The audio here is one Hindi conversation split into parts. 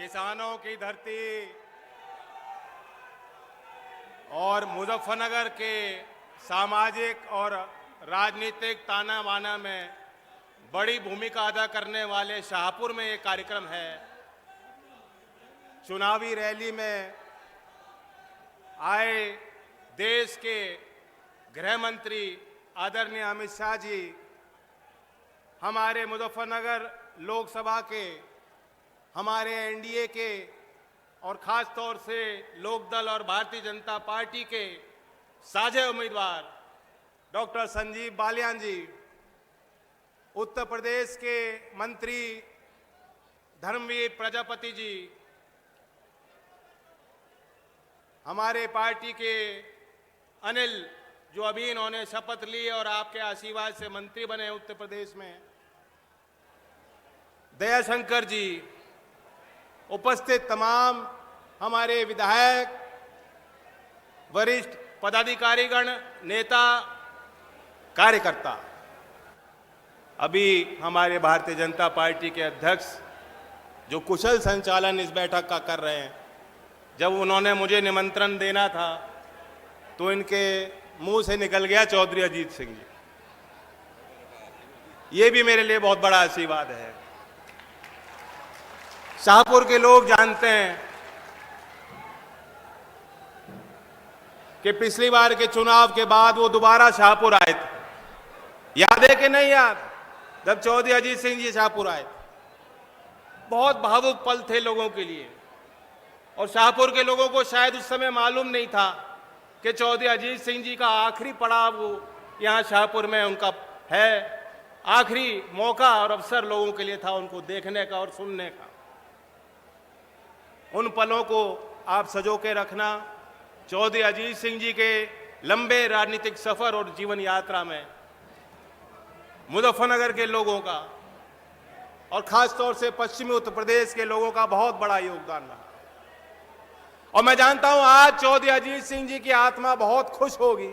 किसानों की धरती और मुजफ्फरनगर के सामाजिक और राजनीतिक ताना बाना में बड़ी भूमिका अदा करने वाले शाहपुर में एक कार्यक्रम है। चुनावी रैली में आए देश के गृह मंत्री आदरणीय अमित शाह जी हमारे मुजफ्फरनगर लोकसभा के, हमारे एनडीए के और खास तौर से लोकदल और भारतीय जनता पार्टी के साझे उम्मीदवार डॉक्टर संजीव बालियान जी, उत्तर प्रदेश के मंत्री धर्मवीर प्रजापति जी, हमारे पार्टी के अनिल जो अभी इन्होंने शपथ ली और आपके आशीर्वाद से मंत्री बने उत्तर प्रदेश में, दयाशंकर जी, उपस्थित तमाम हमारे विधायक, वरिष्ठ पदाधिकारीगण, नेता, कार्यकर्ता। अभी हमारे भारतीय जनता पार्टी के अध्यक्ष जो कुशल संचालन इस बैठक का कर रहे हैं, जब उन्होंने मुझे निमंत्रण देना था तो इनके मुंह से निकल गया चौधरी अजीत सिंह जी। ये भी मेरे लिए बहुत बड़ा आशीर्वाद है। शाहपुर के लोग जानते हैं कि पिछली बार के चुनाव के बाद वो दोबारा शाहपुर आए थे। याद है कि नहीं याद? जब चौधरी अजीत सिंह जी शाहपुर आए थे, बहुत भावुक पल थे लोगों के लिए और शाहपुर के लोगों को शायद उस समय मालूम नहीं था कि चौधरी अजीत सिंह जी का आखिरी पड़ाव वो यहाँ शाहपुर में उनका है। आखिरी मौका और अवसर लोगों के लिए था उनको देखने का और सुनने का। उन पलों को आप सजो के रखना। चौधरी अजीत सिंह जी के लंबे राजनीतिक सफर और जीवन यात्रा में मुजफ्फरनगर के लोगों का और खास तौर से पश्चिमी उत्तर प्रदेश के लोगों का बहुत बड़ा योगदान रहा। और मैं जानता हूं आज चौधरी अजीत सिंह जी की आत्मा बहुत खुश होगी।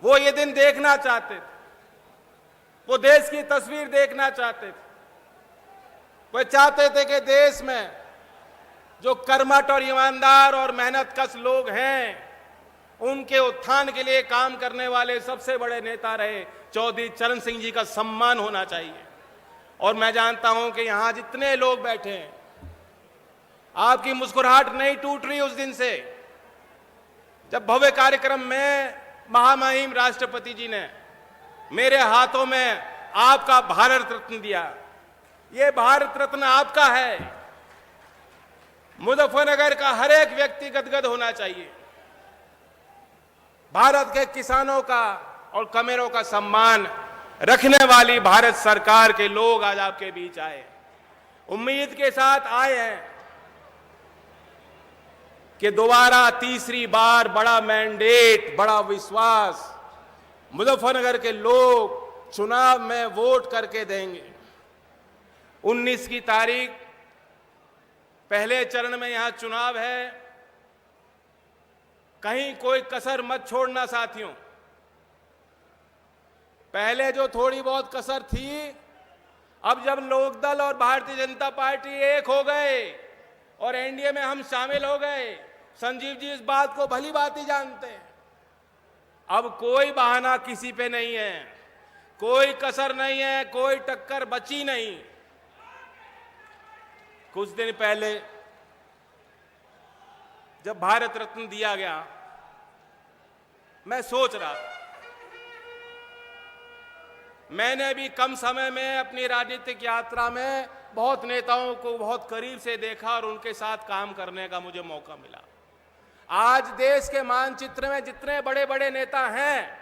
वो ये दिन देखना चाहते थे, वो देश की तस्वीर देखना चाहते थे। वो चाहते थे कि देश में जो कर्मठ और ईमानदार और मेहनतकश लोग हैं, उनके उत्थान के लिए काम करने वाले सबसे बड़े नेता रहे चौधरी चरण सिंह जी का सम्मान होना चाहिए। और मैं जानता हूं कि यहां जितने लोग बैठे हैं, आपकी मुस्कुराहट नहीं टूट रही उस दिन से जब भव्य कार्यक्रम में महामहिम राष्ट्रपति जी ने मेरे हाथों में आपका भारत रत्न दिया। ये भारत रत्न आपका है। मुजफ्फरनगर का हर एक व्यक्ति गदगद होना चाहिए। भारत के किसानों का और कमेरों का सम्मान रखने वाली भारत सरकार के लोग आज आपके बीच आए, उम्मीद के साथ आए हैं कि दोबारा तीसरी बार बड़ा मैंडेट, बड़ा विश्वास मुजफ्फरनगर के लोग चुनाव में वोट करके देंगे। 19 की तारीख पहले चरण में यहां चुनाव है। कहीं कोई कसर मत छोड़ना साथियों। पहले जो थोड़ी बहुत कसर थी, अब जब लोकदल और भारतीय जनता पार्टी एक हो गए और एनडीए में हम शामिल हो गए, संजीव जी इस बात को भली भांति जानते हैं। अब कोई बहाना किसी पे नहीं है, कोई कसर नहीं है, कोई टक्कर बची नहीं। कुछ दिन पहले जब भारत रत्न दिया गया, मैं सोच रहा था, मैंने भी कम समय में अपनी राजनीतिक यात्रा में बहुत नेताओं को बहुत करीब से देखा और उनके साथ काम करने का मुझे मौका मिला। आज देश के मानचित्र में जितने बड़े बड़े नेता हैं,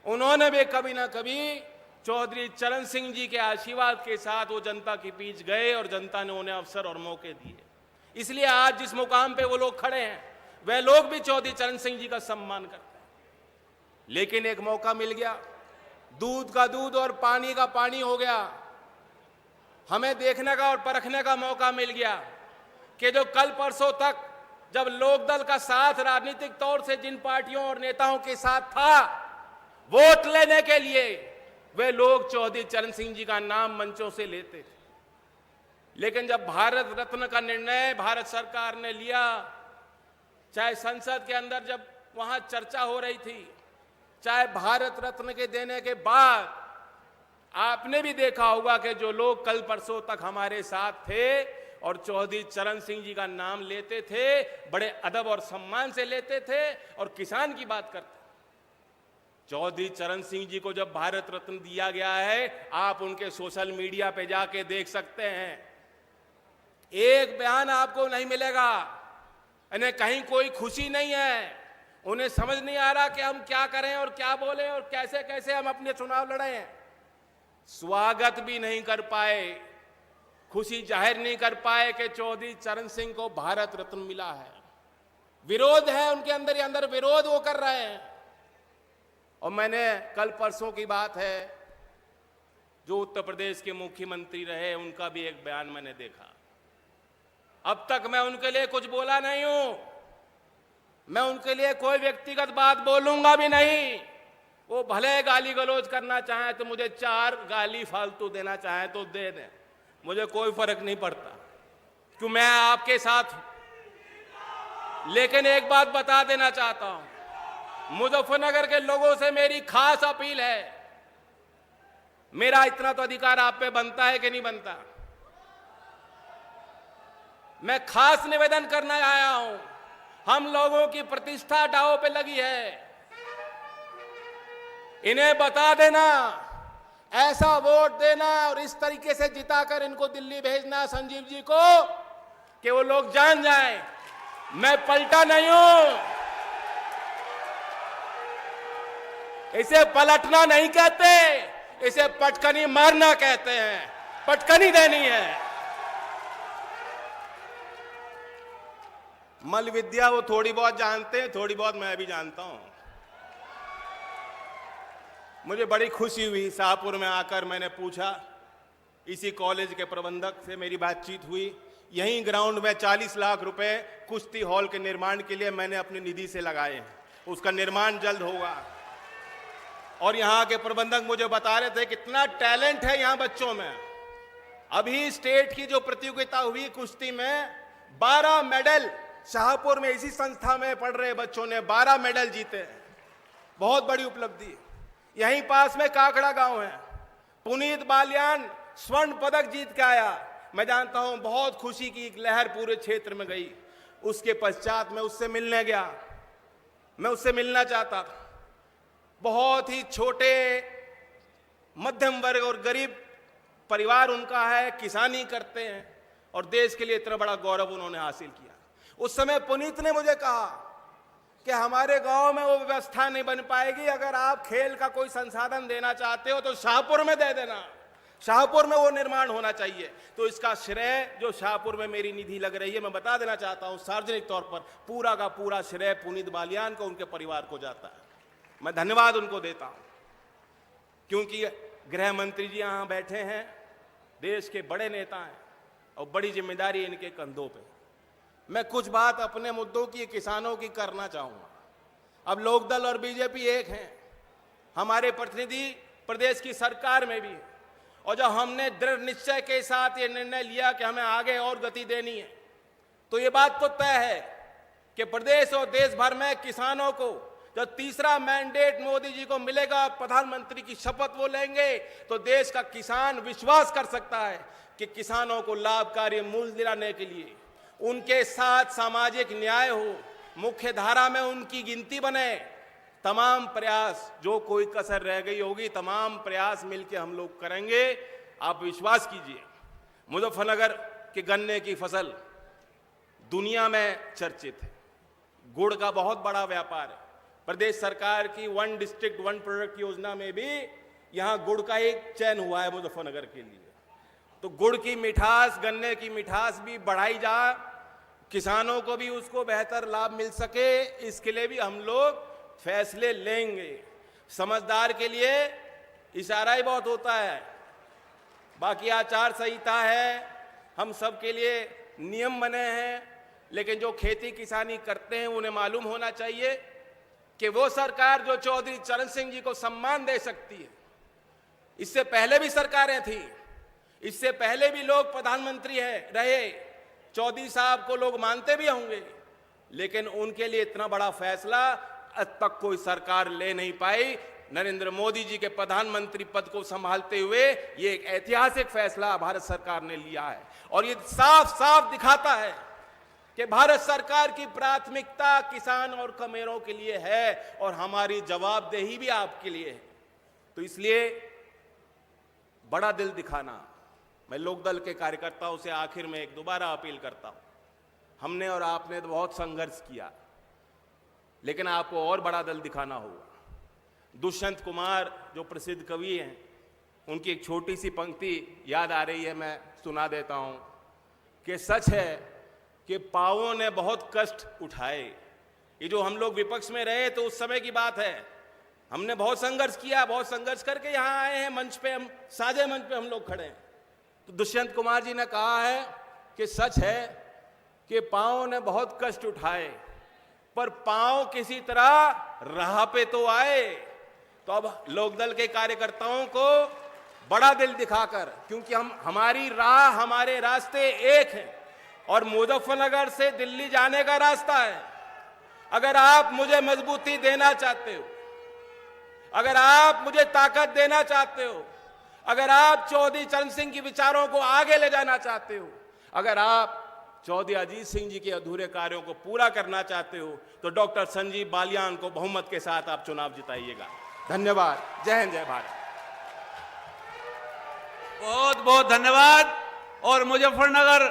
उन्होंने भी कभी ना कभी चौधरी चरण सिंह जी के आशीर्वाद के साथ वो जनता के बीच गए और जनता ने उन्हें अवसर और मौके दिए। इसलिए आज जिस मुकाम पे वो लोग खड़े हैं, वह लोग भी चौधरी चरण सिंह जी का सम्मान करते हैं। लेकिन एक मौका मिल गया, दूध का दूध और पानी का पानी हो गया। हमें देखने का और परखने का मौका मिल गया कि जो कल परसों तक जब लोकदल का साथ राजनीतिक तौर से जिन पार्टियों और नेताओं के साथ था, वोट लेने के लिए वे लोग चौधरी चरण सिंह जी का नाम मंचों से लेते थे। लेकिन जब भारत रत्न का निर्णय भारत सरकार ने लिया, चाहे संसद के अंदर जब वहां चर्चा हो रही थी, चाहे भारत रत्न के देने के बाद, आपने भी देखा होगा कि जो लोग कल परसों तक हमारे साथ थे और चौधरी चरण सिंह जी का नाम लेते थे, बड़े अदब और सम्मान से लेते थे और किसान की बात करते, चौधरी चरण सिंह जी को जब भारत रत्न दिया गया है, आप उनके सोशल मीडिया पे जाके देख सकते हैं, एक बयान आपको नहीं मिलेगा, इन्हें कहीं कोई खुशी नहीं है, उन्हें समझ नहीं आ रहा कि हम क्या करें और क्या बोलें और कैसे कैसे हम अपने चुनाव लड़ें। स्वागत भी नहीं कर पाए, खुशी जाहिर नहीं कर पाए कि चौधरी चरण सिंह को भारत रत्न मिला है। विरोध है उनके अंदर विरोध वो कर रहे हैं। और मैंने कल परसों की बात है, जो उत्तर प्रदेश के मुख्यमंत्री रहे, उनका भी एक बयान मैंने देखा। अब तक मैं उनके लिए कुछ बोला नहीं हूं, मैं उनके लिए कोई व्यक्तिगत बात बोलूंगा भी नहीं। वो भले गाली गलौज करना चाहें तो मुझे 4 गाली फालतू देना चाहें तो दे दें, मुझे कोई फर्क नहीं पड़ता, क्यों मैं आपके साथ हूं। लेकिन एक बात बता देना चाहता हूं, मुजफ्फरनगर के लोगों से मेरी खास अपील है, मेरा इतना तो अधिकार आप पे बनता है कि नहीं बनता। मैं खास निवेदन करने आया हूं, हम लोगों की प्रतिष्ठा दांव पे लगी है, इन्हें बता देना, ऐसा वोट देना और इस तरीके से जिताकर इनको दिल्ली भेजना संजीव जी को, कि वो लोग जान जाएं मैं पलटा नहीं हूं। इसे पलटना नहीं कहते, इसे पटकनी मारना कहते हैं, पटकनी देनी है। मल विद्या वो थोड़ी बहुत जानते हैं, थोड़ी बहुत मैं भी जानता हूं। मुझे बड़ी खुशी हुई, शाहपुर में आकर मैंने पूछा, इसी कॉलेज के प्रबंधक से मेरी बातचीत हुई, यहीं ग्राउंड में 40 लाख रुपए कुश्ती हॉल के निर्माण के लिए मैंने अपनी निधि से लगाए हैं, उसका निर्माण जल्द होगा। और यहाँ के प्रबंधक मुझे बता रहे थे कितना टैलेंट है यहाँ बच्चों में। अभी स्टेट की जो प्रतियोगिता हुई कुश्ती में 12 मेडल, शाहपुर में इसी संस्था में पढ़ रहे बच्चों ने 12 मेडल जीते, बहुत बड़ी उपलब्धि। यहीं पास में काकड़ा गांव है, पुनीत बालियान स्वर्ण पदक जीत के आया, मैं जानता हूं बहुत खुशी की एक लहर पूरे क्षेत्र में गई। उसके पश्चात मैं उससे मिलने गया, मैं उससे मिलना चाहता था। बहुत ही छोटे मध्यम वर्ग और गरीब परिवार उनका है, किसानी करते हैं और देश के लिए इतना बड़ा गौरव उन्होंने हासिल किया। उस समय पुनीत ने मुझे कहा कि हमारे गांव में वो व्यवस्था नहीं बन पाएगी, अगर आप खेल का कोई संसाधन देना चाहते हो तो शाहपुर में दे देना, शाहपुर में वो निर्माण होना चाहिए। तो इसका श्रेय जो शाहपुर में मेरी निधि लग रही है, मैं बता देना चाहता हूं सार्वजनिक तौर पर, पूरा का पूरा श्रेय पुनीत बालियान को, उनके परिवार को जाता है। मैं धन्यवाद उनको देता हूं, क्योंकि गृह मंत्री जी यहां बैठे हैं, देश के बड़े नेता हैं और बड़ी जिम्मेदारी इनके कंधों पे। मैं कुछ बात अपने मुद्दों की, किसानों की करना चाहूंगा। अब लोकदल और बीजेपी एक हैं, हमारे प्रतिनिधि प्रदेश की सरकार में भी है, और जब हमने दृढ़ निश्चय के साथ ये निर्णय लिया कि हमें आगे और गति देनी है, तो ये बात तो तय है कि प्रदेश और देश भर में किसानों को जब तीसरा मैंडेट मोदी जी को मिलेगा, प्रधानमंत्री की शपथ वो लेंगे, तो देश का किसान विश्वास कर सकता है कि किसानों को लाभकारी मूल्य दिलाने के लिए उनके साथ सामाजिक न्याय हो, मुख्य धारा में उनकी गिनती बने, तमाम प्रयास, जो कोई कसर रह गई होगी, तमाम प्रयास मिलकर हम लोग करेंगे। आप विश्वास कीजिए, मुजफ्फरनगर के गन्ने की फसल दुनिया में चर्चित है, गुड़ का बहुत बड़ा व्यापार है। प्रदेश सरकार की 1 डिस्ट्रिक्ट 1 प्रोडक्ट योजना में भी यहां गुड़ का एक चयन हुआ है मुजफ्फरनगर के लिए। तो गुड़ की मिठास, गन्ने की मिठास भी बढ़ाई जा, किसानों को भी उसको बेहतर लाभ मिल सके, इसके लिए भी हम लोग फैसले लेंगे। समझदार के लिए इशारा ही बहुत होता है, बाकी आचार संहिता है, हम सब के लिए नियम बने हैं, लेकिन जो खेती किसानी करते हैं उन्हें मालूम होना चाहिए कि वो सरकार जो चौधरी चरण सिंह जी को सम्मान दे सकती है, इससे पहले भी सरकारें थी, इससे पहले भी लोग प्रधानमंत्री रहे, चौधरी साहब को लोग मानते भी होंगे, लेकिन उनके लिए इतना बड़ा फैसला अब तक कोई सरकार ले नहीं पाई। नरेंद्र मोदी जी के प्रधानमंत्री पद को संभालते हुए ये एक ऐतिहासिक फैसला भारत सरकार ने लिया है, और ये साफ साफ दिखाता है कि भारत सरकार की प्राथमिकता किसान और कमेरों के लिए है, और हमारी जवाबदेही भी आपके लिए है। तो इसलिए बड़ा दिल दिखाना, मैं लोकदल के कार्यकर्ताओं से आखिर में एक दोबारा अपील करता हूं, हमने और आपने तो बहुत संघर्ष किया, लेकिन आपको और बड़ा दिल दिखाना होगा। दुष्यंत कुमार जो प्रसिद्ध कवि हैं, उनकी एक छोटी सी पंक्ति याद आ रही है, मैं सुना देता हूं कि सच है कि पांवों ने बहुत कष्ट उठाए। ये जो हम लोग विपक्ष में रहे तो उस समय की बात है, हमने बहुत संघर्ष किया, बहुत संघर्ष करके यहां आए हैं मंच पे, हम साझे मंच पे हम लोग खड़े हैं। तो दुष्यंत कुमार जी ने कहा है कि सच है कि पांवों ने बहुत कष्ट उठाए, पर पांव किसी तरह राह पे तो आए। तो अब लोकदल के कार्यकर्ताओं को बड़ा दिल दिखाकर, क्योंकि हमारी राह, हमारे रास्ते एक हैं, और मुजफ्फरनगर से दिल्ली जाने का रास्ता है। अगर आप मुझे मजबूती देना चाहते हो, अगर आप मुझे ताकत देना चाहते हो, अगर आप चौधरी चरण सिंह के विचारों को आगे ले जाना चाहते हो, अगर आप चौधरी अजीत सिंह जी के अधूरे कार्यों को पूरा करना चाहते हो, तो डॉक्टर संजीव बालियान को बहुमत के साथ आप चुनाव जिताइएगा। धन्यवाद। जय हिंद, जय भारत। बहुत बहुत धन्यवाद। और मुजफ्फरनगर